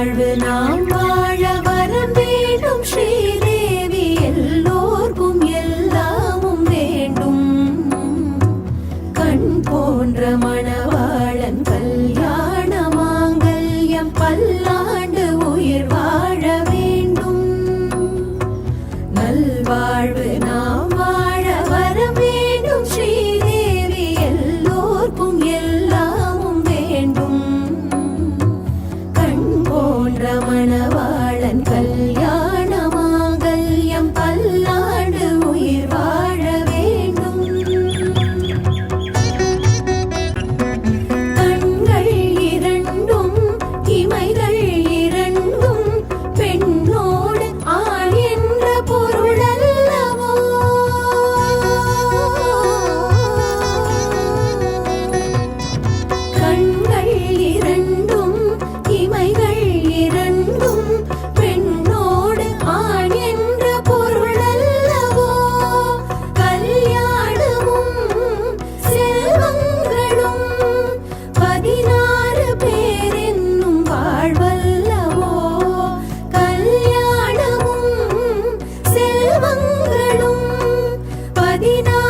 நல்வாழ்வு நாம் வாழ வரம் வேண்டும் ஸ்ரீதேவி எல்லோர்க்கும் எல்லாமும் வேண்டும் கண் போன்ற மணவாளன் கல்யாண மாங்கல்யம் பல்லாண்டு உயிர் வாழ வேண்டும் நல்வாழ்வு நாம் வாழ வரம் வேண்டும் ஸ்ரீதேவி எல்லோர்க்கும் எல்லாமும் வேண்டும் கண் போன்ற மணவாளன் கல்யாண மாங்கல்யம் பல்லாண்டு உயிர் வாழ வேண்டும் கண்கள் இரண்டும் இமைகள் இரண்டும் பெண்ணோடு ஆண் என்ற பொருள் அல்லவோ கண்கள் இரண்டும் இமைகள் இரண்டும் பெண்ணோடு ஆண் என்ற பொருள் அல்லவோ கல்யாணமும் செல்வங்களும் 16 பேர் என்னும் வாழ்வல்லவோ கல்யாணமும் செல்வங்களும் 16